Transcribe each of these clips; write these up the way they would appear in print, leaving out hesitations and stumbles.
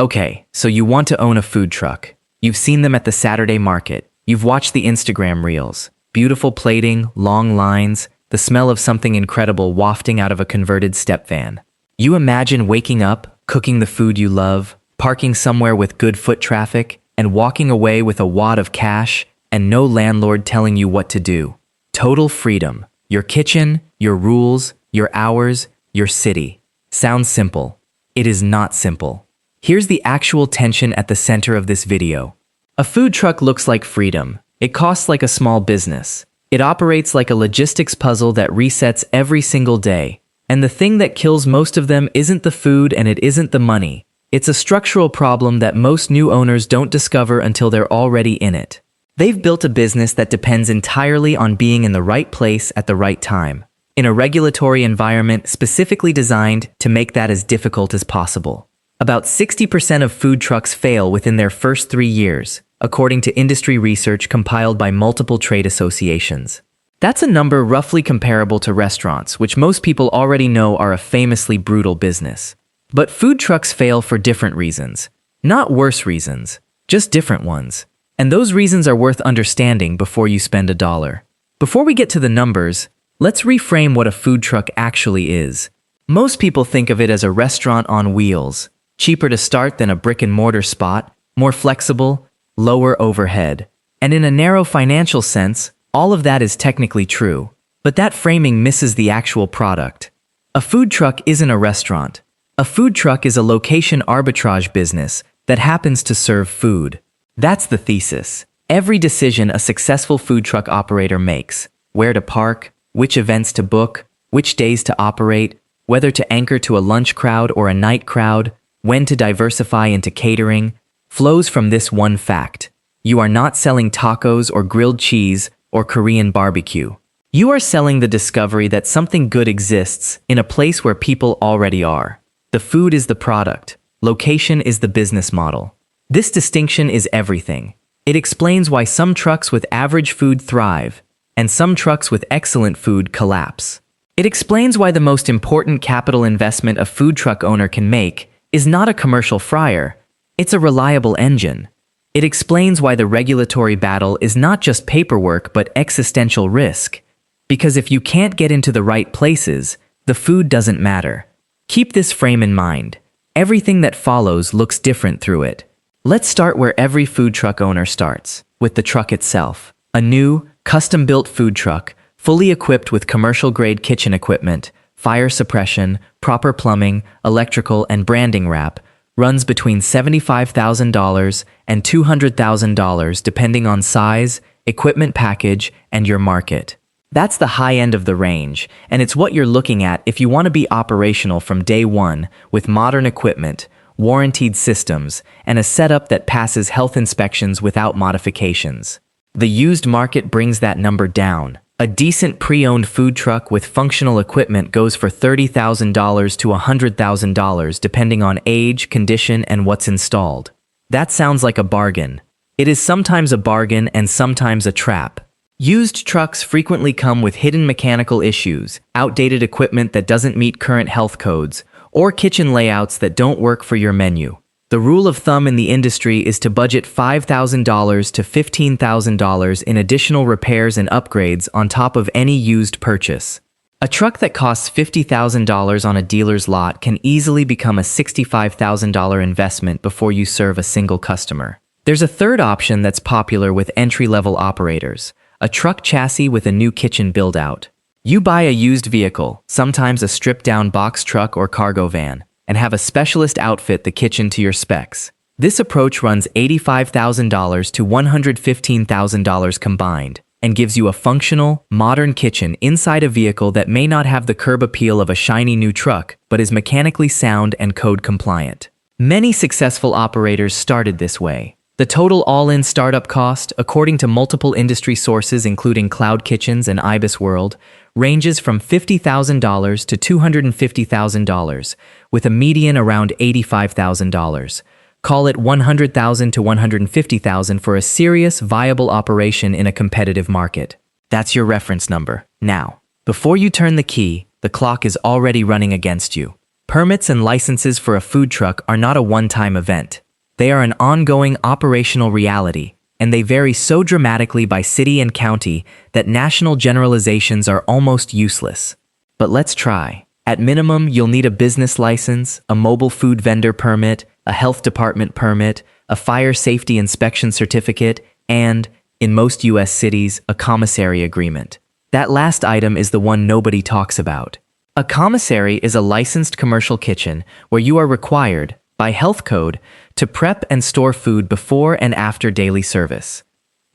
Okay, so you want to own a food truck. You've seen them at the Saturday market. You've watched the Instagram reels. Beautiful plating, long lines, the smell of something incredible wafting out of a converted step van. You imagine waking up, cooking the food you love, parking somewhere with good foot traffic, and walking away with a wad of cash and no landlord telling you what to do. Total freedom. Your kitchen, your rules, your hours, your city. Sounds simple. It is not simple. Here's the actual tension at the center of this video. A food truck looks like freedom. It costs like a small business. It operates like a logistics puzzle that resets every single day. And the thing that kills most of them isn't the food and it isn't the money. It's a structural problem that most new owners don't discover until they're already in it. They've built a business that depends entirely on being in the right place at the right time, in a regulatory environment specifically designed to make that as difficult as possible. About 60% of food trucks fail within their first 3 years, according to industry research compiled by multiple trade associations. That's a number roughly comparable to restaurants, which most people already know are a famously brutal business. But food trucks fail for different reasons. Not worse reasons, just different ones. And those reasons are worth understanding before you spend a dollar. Before we get to the numbers, let's reframe what a food truck actually is. Most people think of it as a restaurant on wheels, cheaper to start than a brick-and-mortar spot, more flexible, lower overhead. And in a narrow financial sense, all of that is technically true. But that framing misses the actual product. A food truck isn't a restaurant. A food truck is a location arbitrage business that happens to serve food. That's the thesis. Every decision a successful food truck operator makes, where to park, which events to book, which days to operate, whether to anchor to a lunch crowd or a night crowd, when to diversify into catering, flows from this one fact. You are not selling tacos or grilled cheese or Korean barbecue. You are selling the discovery that something good exists in a place where people already are. The food is the product. Location is the business model. This distinction is everything. It explains why some trucks with average food thrive, and some trucks with excellent food collapse. It explains why the most important capital investment a food truck owner can make is not a commercial fryer, it's a reliable engine. It explains why the regulatory battle is not just paperwork but existential risk. Because if you can't get into the right places, the food doesn't matter. Keep this frame in mind. Everything that follows looks different through it. Let's start where every food truck owner starts, with the truck itself. A new, custom-built food truck, fully equipped with commercial-grade kitchen equipment, fire suppression, proper plumbing, electrical, and branding wrap, runs between $75,000 and $200,000 depending on size, equipment package, and your market. That's the high end of the range, and it's what you're looking at if you want to be operational from day one with modern equipment, warranted systems, and a setup that passes health inspections without modifications. The used market brings that number down. A decent pre-owned food truck with functional equipment goes for $30,000 to $100,000 depending on age, condition, and what's installed. That sounds like a bargain. It is sometimes a bargain and sometimes a trap. Used trucks frequently come with hidden mechanical issues, outdated equipment that doesn't meet current health codes, or kitchen layouts that don't work for your menu. The rule of thumb in the industry is to budget $5,000 to $15,000 in additional repairs and upgrades on top of any used purchase. A truck that costs $50,000 on a dealer's lot can easily become a $65,000 investment before you serve a single customer. There's a third option that's popular with entry-level operators, a truck chassis with a new kitchen build-out. You buy a used vehicle, sometimes a stripped-down box truck or cargo van, and have a specialist outfit the kitchen to your specs. This approach runs $85,000 to $115,000 combined and gives you a functional, modern kitchen inside a vehicle that may not have the curb appeal of a shiny new truck, but is mechanically sound and code compliant. Many successful operators started this way. The total all-in startup cost, according to multiple industry sources including Cloud Kitchens and Ibis World, ranges from $50,000 to $250,000, with a median around $85,000. Call it $100,000 to $150,000 for a serious, viable operation in a competitive market. That's your reference number. Now, before you turn the key, the clock is already running against you. Permits and licenses for a food truck are not a one-time event. They are an ongoing operational reality, and they vary so dramatically by city and county that national generalizations are almost useless. But let's try. At minimum, you'll need a business license, a mobile food vendor permit, a health department permit, a fire safety inspection certificate, and, in most U.S. cities, a commissary agreement. That last item is the one nobody talks about. A commissary is a licensed commercial kitchen where you are required, by health code, to prep and store food before and after daily service.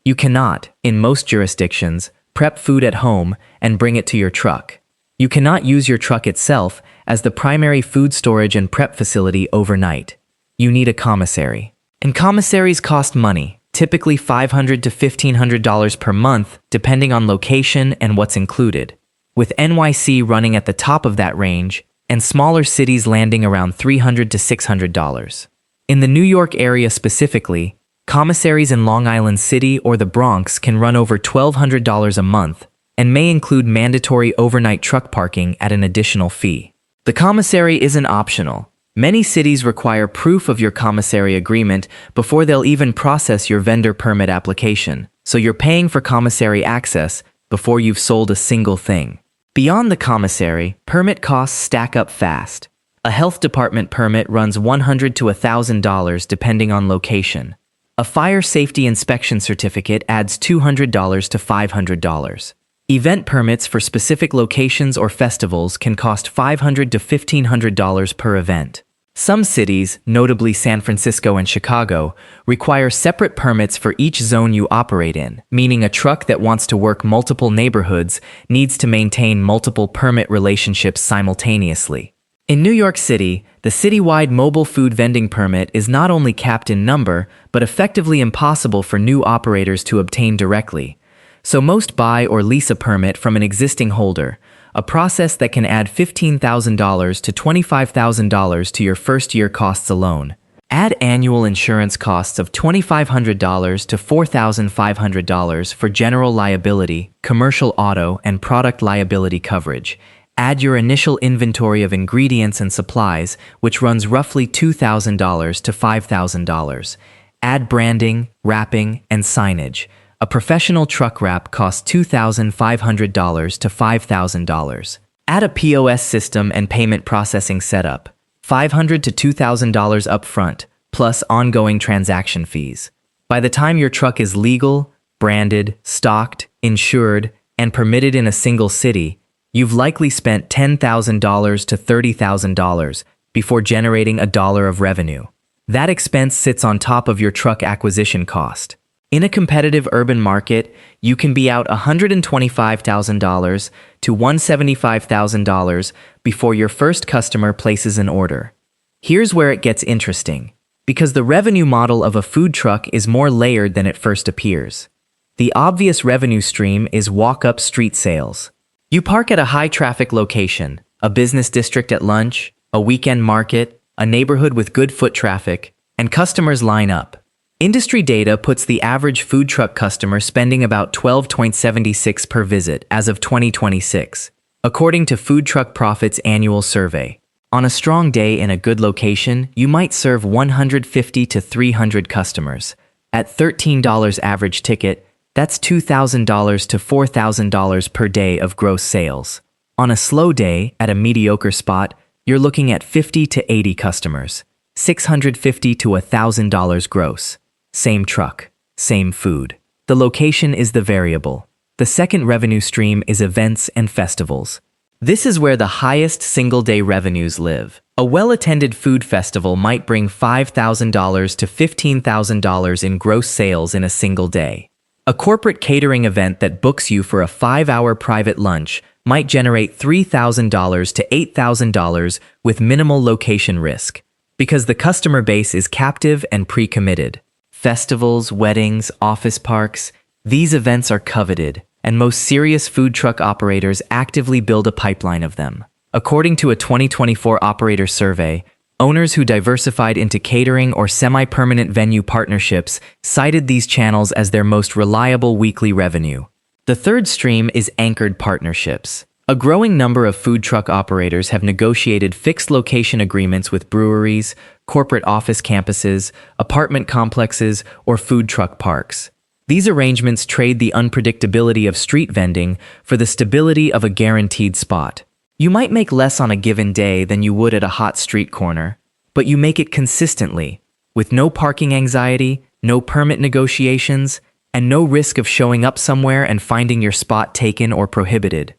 You cannot, in most jurisdictions, prep food at home and bring it to your truck. You cannot use your truck itself as the primary food storage and prep facility overnight. You need a commissary. And commissaries cost money, typically $500 to $1,500 per month, depending on location and what's included, with NYC running at the top of that range and smaller cities landing around $300 to $600. In the New York area specifically, commissaries in Long Island City or the Bronx can run over $1,200 a month and may include mandatory overnight truck parking at an additional fee. The commissary isn't optional. Many cities require proof of your commissary agreement before they'll even process your vendor permit application, so you're paying for commissary access before you've sold a single thing. Beyond the commissary, permit costs stack up fast. A health department permit runs $100 to $1,000 depending on location. A fire safety inspection certificate adds $200 to $500. Event permits for specific locations or festivals can cost $500 to $1,500 per event. Some cities, notably San Francisco and Chicago, require separate permits for each zone you operate in, meaning a truck that wants to work multiple neighborhoods needs to maintain multiple permit relationships simultaneously. In New York City, the citywide mobile food vending permit is not only capped in number, but effectively impossible for new operators to obtain directly. So most buy or lease a permit from an existing holder, a process that can add $15,000 to $25,000 to your first-year costs alone. Add annual insurance costs of $2,500 to $4,500 for general liability, commercial auto, and product liability coverage. Add your initial inventory of ingredients and supplies, which runs roughly $2,000 to $5,000. Add branding, wrapping, and signage. A professional truck wrap costs $2,500 to $5,000. Add a POS system and payment processing setup, $500 to $2,000 upfront, plus ongoing transaction fees. By the time your truck is legal, branded, stocked, insured, and permitted in a single city, you've likely spent $10,000 to $30,000 before generating $1 of revenue. That expense sits on top of your truck acquisition cost. In a competitive urban market, you can be out $125,000 to $175,000 before your first customer places an order. Here's where it gets interesting, because the revenue model of a food truck is more layered than it first appears. The obvious revenue stream is walk-up street sales. You park at a high-traffic location, a business district at lunch, a weekend market, a neighborhood with good foot traffic, and customers line up. Industry data puts the average food truck customer spending about $12.76 per visit as of 2026, according to Food Truck Profits annual survey. On a strong day in a good location, you might serve 150 to 300 customers. At $13 average ticket, that's $2,000 to $4,000 per day of gross sales. On a slow day, at a mediocre spot, you're looking at 50 to 80 customers, $650 to $1,000 gross. Same truck, same food. The location is the variable. The second revenue stream is events and festivals. This is where the highest single-day revenues live. A well-attended food festival might bring $5,000 to $15,000 in gross sales in a single day. A corporate catering event that books you for a 5-hour private lunch might generate $3,000 to $8,000 with minimal location risk, because the customer base is captive and pre-committed. Festivals, weddings, office parks, these events are coveted, and most serious food truck operators actively build a pipeline of them. According to a 2024 operator survey, owners who diversified into catering or semi-permanent venue partnerships cited these channels as their most reliable weekly revenue. The third stream is anchored partnerships. A growing number of food truck operators have negotiated fixed location agreements with breweries, corporate office campuses, apartment complexes, or food truck parks. These arrangements trade the unpredictability of street vending for the stability of a guaranteed spot. You might make less on a given day than you would at a hot street corner, but you make it consistently, with no parking anxiety, no permit negotiations, and no risk of showing up somewhere and finding your spot taken or prohibited.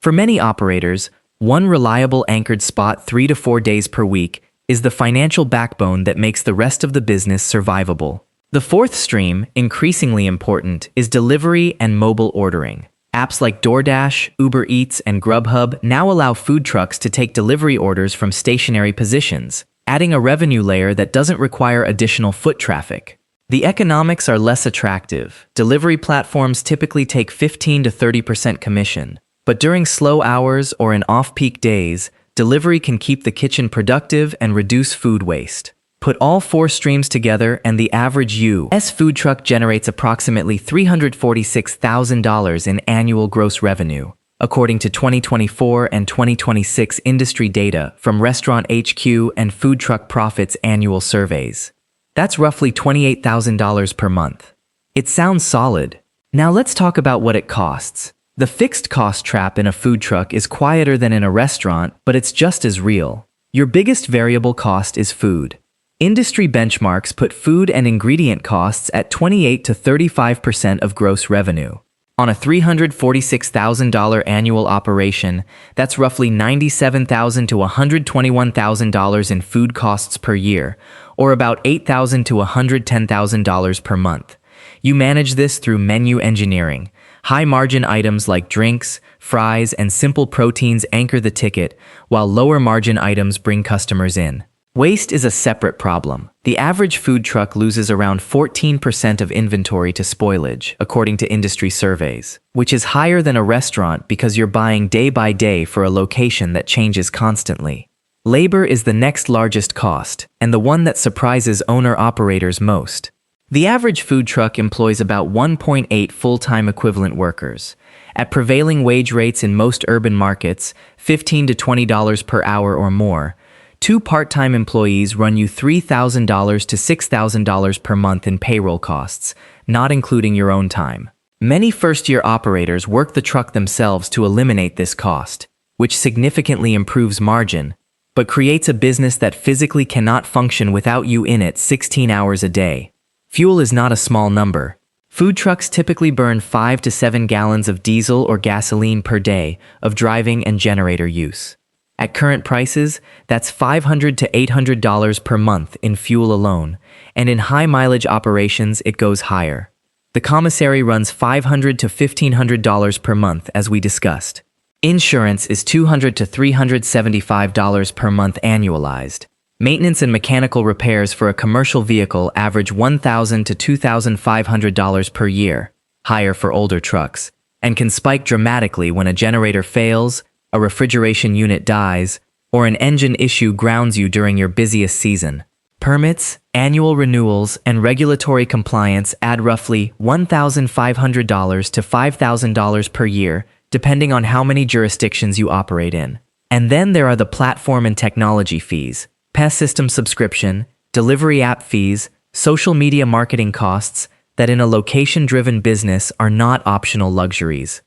For many operators, one reliable anchored spot 3 to 4 days per week is the financial backbone that makes the rest of the business survivable. The fourth stream, increasingly important, is delivery and mobile ordering. Apps like DoorDash, Uber Eats, and Grubhub now allow food trucks to take delivery orders from stationary positions, adding a revenue layer that doesn't require additional foot traffic. The economics are less attractive. Delivery platforms typically take 15 to 30% commission, but during slow hours or in off-peak days, delivery can keep the kitchen productive and reduce food waste. Put all four streams together and the average U.S. food truck generates approximately $346,000 in annual gross revenue, according to 2024 and 2026 industry data from Restaurant HQ and Food Truck Profits annual surveys. That's roughly $28,000 per month. It sounds solid. Now let's talk about what it costs. The fixed cost trap in a food truck is quieter than in a restaurant, but it's just as real. Your biggest variable cost is food. Industry benchmarks put food and ingredient costs at 28 to 35% of gross revenue. On a $346,000 annual operation, that's roughly $97,000 to $121,000 in food costs per year, or about $8,000 to $110,000 per month. You manage this through menu engineering. High-margin items like drinks, fries, and simple proteins anchor the ticket, while lower-margin items bring customers in. Waste is a separate problem. The average food truck loses around 14% of inventory to spoilage, according to industry surveys, which is higher than a restaurant because you're buying day by day for a location that changes constantly. Labor is the next largest cost, and the one that surprises owner-operators most. The average food truck employs about 1.8 full-time equivalent workers. At prevailing wage rates in most urban markets, $15 to $20 per hour or more, 2 part-time employees run you $3,000 to $6,000 per month in payroll costs, not including your own time. Many first-year operators work the truck themselves to eliminate this cost, which significantly improves margin, but creates a business that physically cannot function without you in it 16 hours a day. Fuel is not a small number. Food trucks typically burn 5 to 7 gallons of diesel or gasoline per day of driving and generator use. At current prices, that's $500 to $800 per month in fuel alone, and in high-mileage operations it goes higher. The commissary runs $500 to $1,500 per month, as we discussed. Insurance is $200 to $375 per month annualized. Maintenance and mechanical repairs for a commercial vehicle average $1,000 to $2,500 per year, higher for older trucks, and can spike dramatically when a generator fails, a refrigeration unit dies, or an engine issue grounds you during your busiest season. Permits, annual renewals, and regulatory compliance add roughly $1,500 to $5,000 per year, depending on how many jurisdictions you operate in. And then there are the platform and technology fees, PES system subscription, delivery app fees, social media marketing costs that in a location-driven business are not optional luxuries.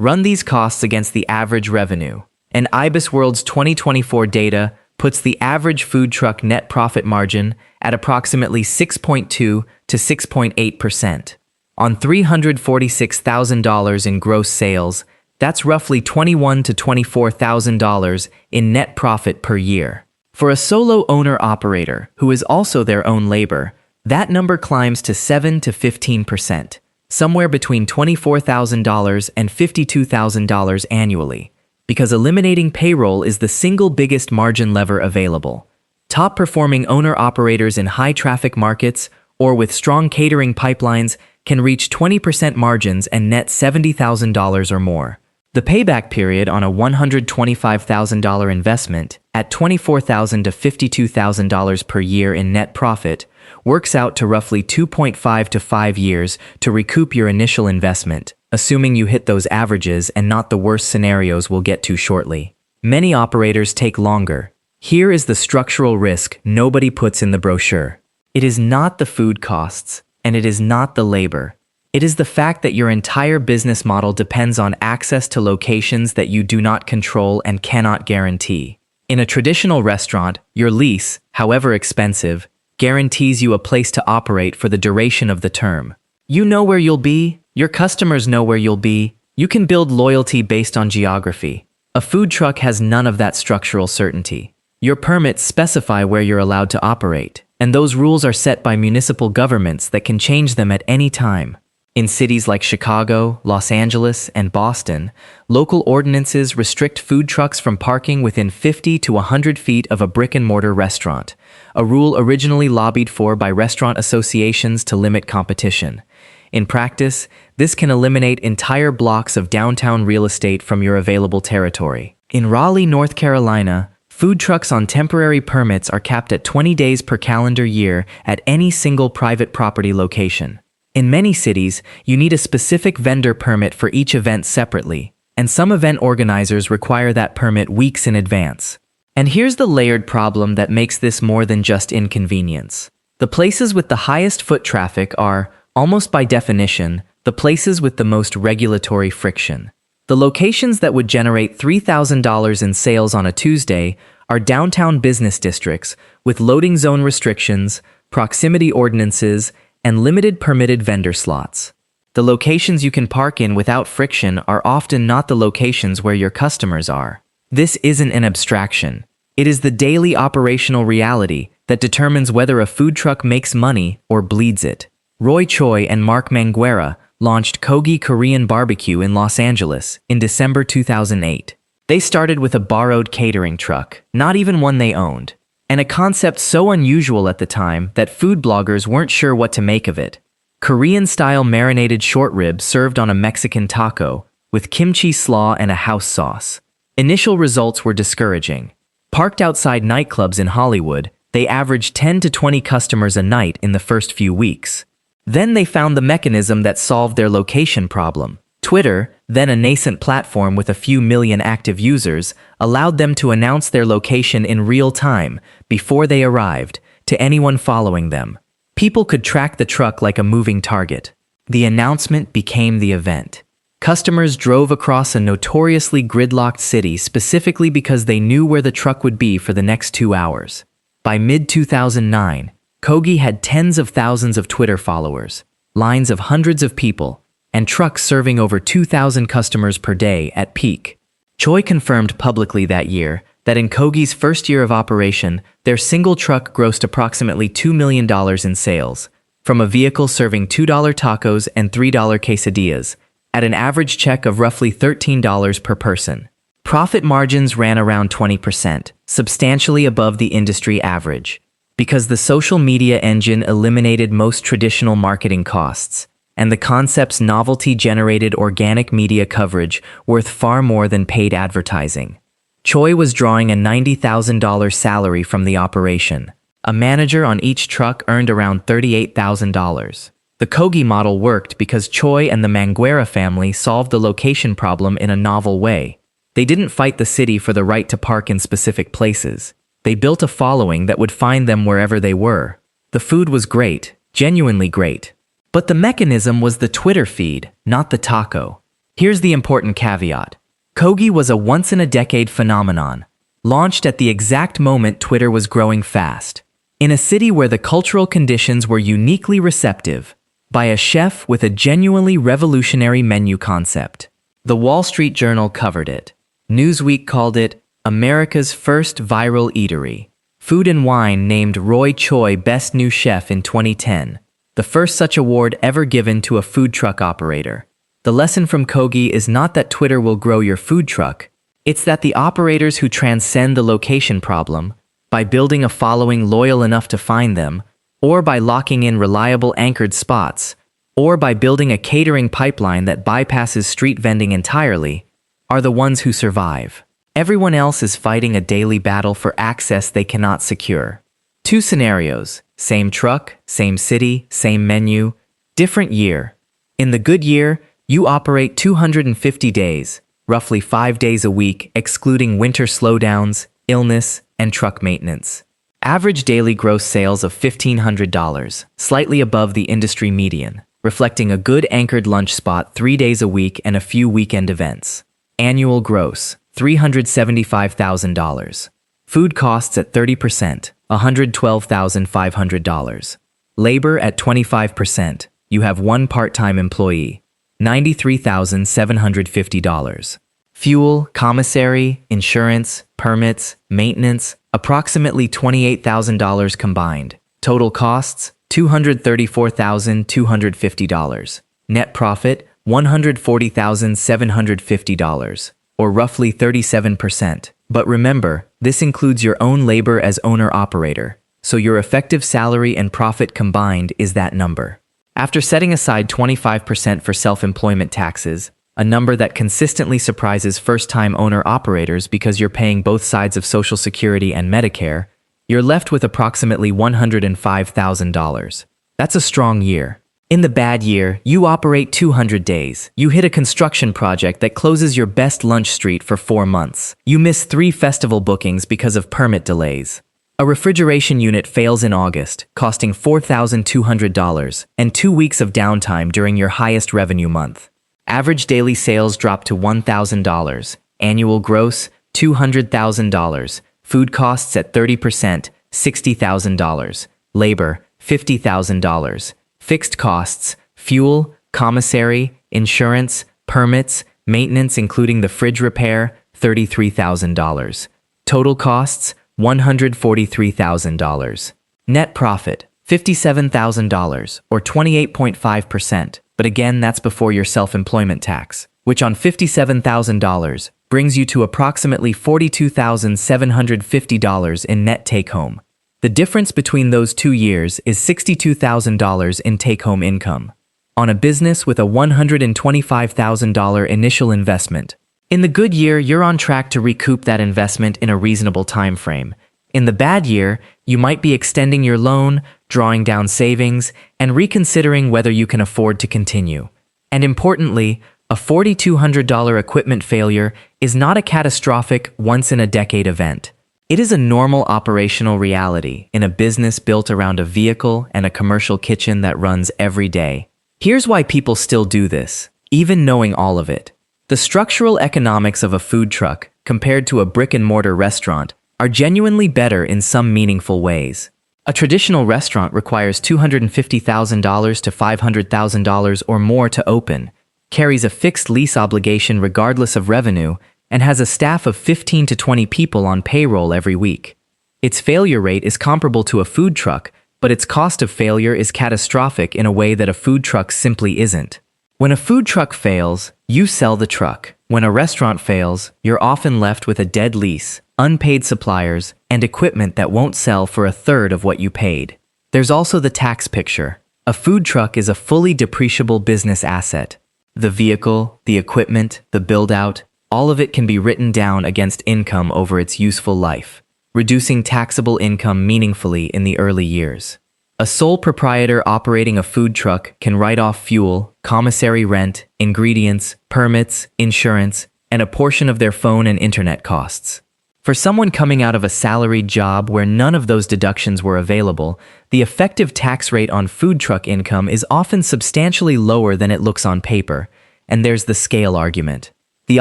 Run these costs against the average revenue, and IBIS World's 2024 data puts the average food truck net profit margin at approximately 6.2 to 6.8%. On $346,000 in gross sales, that's roughly $21,000 to $24,000 in net profit per year. For a solo owner-operator who is also their own labor, that number climbs to 7 to 15%, somewhere between $24,000 and $52,000 annually, because eliminating payroll is the single biggest margin lever available. Top-performing owner-operators in high-traffic markets or with strong catering pipelines can reach 20% margins and net $70,000 or more. The payback period on a $125,000 investment at $24,000 to $52,000 per year in net profit works out to roughly 2.5 to 5 years to recoup your initial investment, assuming you hit those averages and not the worst scenarios we'll get to shortly. Many operators take longer. Here is the structural risk nobody puts in the brochure. It is not the food costs, and it is not the labor. It is the fact that your entire business model depends on access to locations that you do not control and cannot guarantee. In a traditional restaurant, your lease, however expensive, guarantees you a place to operate for the duration of the term. You know where you'll be, your customers know where you'll be, you can build loyalty based on geography. A food truck has none of that structural certainty. Your permits specify where you're allowed to operate, and those rules are set by municipal governments that can change them at any time. In cities like Chicago, Los Angeles, and Boston, local ordinances restrict food trucks from parking within 50 to 100 feet of a brick-and-mortar restaurant, a rule originally lobbied for by restaurant associations to limit competition. In practice, this can eliminate entire blocks of downtown real estate from your available territory. In Raleigh, North Carolina, food trucks on temporary permits are capped at 20 days per calendar year at any single private property location. In many cities, you need a specific vendor permit for each event separately, and some event organizers require that permit weeks in advance. And here's the layered problem that makes this more than just inconvenience. The places with the highest foot traffic are, almost by definition, the places with the most regulatory friction. The locations that would generate $3,000 in sales on a Tuesday are downtown business districts with loading zone restrictions, proximity ordinances, and limited permitted vendor slots. The locations you can park in without friction are often not the locations where your customers are. This isn't an abstraction. It is the daily operational reality that determines whether a food truck makes money or bleeds it. Roy Choi and Mark Manguera launched Kogi Korean Barbecue in Los Angeles in December 2008. They started with a borrowed catering truck, not even one they owned, and a concept so unusual at the time that food bloggers weren't sure what to make of it. Korean-style marinated short ribs served on a Mexican taco, with kimchi slaw and a house sauce. Initial results were discouraging. Parked outside nightclubs in Hollywood, they averaged 10 to 20 customers a night in the first few weeks. Then they found the mechanism that solved their location problem. Twitter, then a nascent platform with a few million active users, allowed them to announce their location in real time, before they arrived, to anyone following them. People could track the truck like a moving target. The announcement became the event. Customers drove across a notoriously gridlocked city specifically because they knew where the truck would be for the next 2 hours. By mid-2009, Kogi had tens of thousands of Twitter followers, lines of hundreds of people, and trucks serving over 2,000 customers per day at peak. Choi confirmed publicly that year that in Kogi's first year of operation, their single truck grossed approximately $2 million in sales, from a vehicle serving $2 tacos and $3 quesadillas, at an average check of roughly $13 per person. Profit margins ran around 20%, substantially above the industry average, because the social media engine eliminated most traditional marketing costs, and the concept's novelty generated organic media coverage worth far more than paid advertising. Choi was drawing a $90,000 salary from the operation. A manager on each truck earned around $38,000. The Kogi model worked because Choi and the Manguera family solved the location problem in a novel way. They didn't fight the city for the right to park in specific places. They built a following that would find them wherever they were. The food was great, genuinely great. But the mechanism was the Twitter feed, not the taco. Here's the important caveat. Kogi was a once-in-a-decade phenomenon, launched at the exact moment Twitter was growing fast, in a city where the cultural conditions were uniquely receptive, by a chef with a genuinely revolutionary menu concept. The Wall Street Journal covered it. Newsweek called it America's first viral eatery. Food and Wine named Roy Choi Best New Chef in 2010, the first such award ever given to a food truck operator. The lesson from Kogi is not that Twitter will grow your food truck. It's that the operators who transcend the location problem, by building a following loyal enough to find them, or by locking in reliable anchored spots, or by building a catering pipeline that bypasses street vending entirely, are the ones who survive. Everyone else is fighting a daily battle for access they cannot secure. Two scenarios, same truck, same city, same menu, different year. In the good year, You operate 250 days, roughly 5 days a week, excluding winter slowdowns, illness, and truck maintenance. Average daily gross sales of $1,500, slightly above the industry median, reflecting a good anchored lunch spot 3 days a week and a few weekend events. Annual gross, $375,000. Food costs at 30%, $112,500. Labor at 25%, you have one part-time employee, $93,750. Fuel, commissary, insurance, permits, maintenance, approximately $28,000 combined. Total costs, $234,250. Net profit, $140,750, or roughly 37%. But remember, this includes your own labor as owner-operator, so your effective salary and profit combined is that number. After setting aside 25% for self-employment taxes, a number that consistently surprises first-time owner-operators because you're paying both sides of Social Security and Medicare, you're left with approximately $105,000. That's a strong year. In the bad year, you operate 200 days. You hit a construction project that closes your best lunch street for 4 months. You miss 3 festival bookings because of permit delays. A refrigeration unit fails in August, costing $4,200, and 2 weeks of downtime during your highest revenue month. Average daily sales drop to $1,000. Annual gross, $200,000. Food costs at 30%, $60,000. Labor, $50,000. Fixed costs, fuel, commissary, insurance, permits, maintenance including the fridge repair, $33,000. Total costs, $143,000. Net profit, $57,000, or 28.5%. But again, that's before your self-employment tax, which on $57,000 brings you to approximately $42,750 in net take-home. The difference between those 2 years is $62,000 in take-home income, on a business with a $125,000 initial investment. In the good year, you're on track to recoup that investment in a reasonable time frame. In the bad year, you might be extending your loan, drawing down savings, and reconsidering whether you can afford to continue. And importantly, a $4,200 equipment failure is not a catastrophic, once-in-a-decade event. It is a normal operational reality in a business built around a vehicle and a commercial kitchen that runs every day. Here's why people still do this, even knowing all of it. The structural economics of a food truck, compared to a brick-and-mortar restaurant, are genuinely better in some meaningful ways. A traditional restaurant requires $250,000 to $500,000 or more to open, carries a fixed lease obligation regardless of revenue, and has a staff of 15 to 20 people on payroll every week. Its failure rate is comparable to a food truck, but its cost of failure is catastrophic in a way that a food truck simply isn't. When a food truck fails, you sell the truck. When a restaurant fails, you're often left with a dead lease, unpaid suppliers, and equipment that won't sell for a third of what you paid. There's also the tax picture. A food truck is a fully depreciable business asset. The vehicle, the equipment, the build-out, all of it can be written down against income over its useful life, reducing taxable income meaningfully in the early years. A sole proprietor operating a food truck can write off fuel, commissary rent, ingredients, permits, insurance, and a portion of their phone and internet costs. For someone coming out of a salaried job where none of those deductions were available, the effective tax rate on food truck income is often substantially lower than it looks on paper, and there's the scale argument. The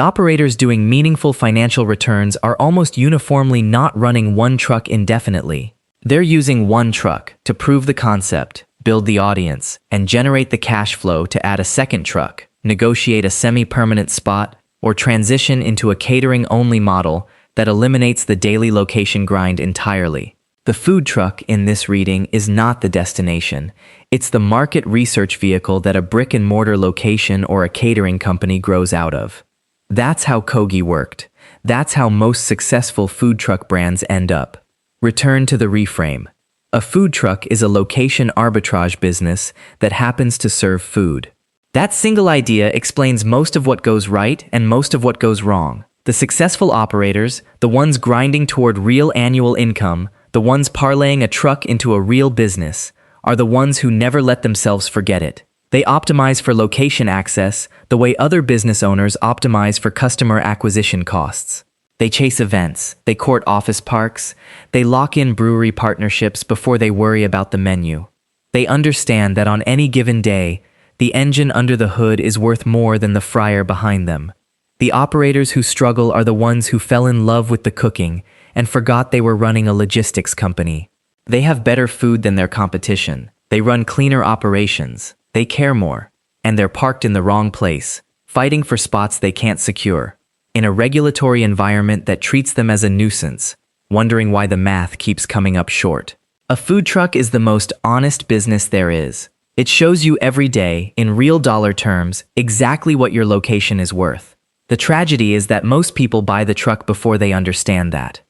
operators doing meaningful financial returns are almost uniformly not running one truck indefinitely. They're using one truck to prove the concept, build the audience, and generate the cash flow to add a second truck, negotiate a semi-permanent spot, or transition into a catering-only model that eliminates the daily location grind entirely. The food truck in this reading is not the destination. It's the market research vehicle that a brick-and-mortar location or a catering company grows out of. That's how Kogi worked. That's how most successful food truck brands end up. Return to the reframe. A food truck is a location arbitrage business that happens to serve food. That single idea explains most of what goes right and most of what goes wrong. The successful operators, the ones grinding toward real annual income, the ones parlaying a truck into a real business, are the ones who never let themselves forget it. They optimize for location access the way other business owners optimize for customer acquisition costs. They chase events, they court office parks, they lock in brewery partnerships before they worry about the menu. They understand that on any given day, the engine under the hood is worth more than the fryer behind them. The operators who struggle are the ones who fell in love with the cooking and forgot they were running a logistics company. They have better food than their competition. They run cleaner operations. They care more. And they're parked in the wrong place, fighting for spots they can't secure, in a regulatory environment that treats them as a nuisance, wondering why the math keeps coming up short. A food truck is the most honest business there is. It shows you every day, in real dollar terms, exactly what your location is worth. The tragedy is that most people buy the truck before they understand that.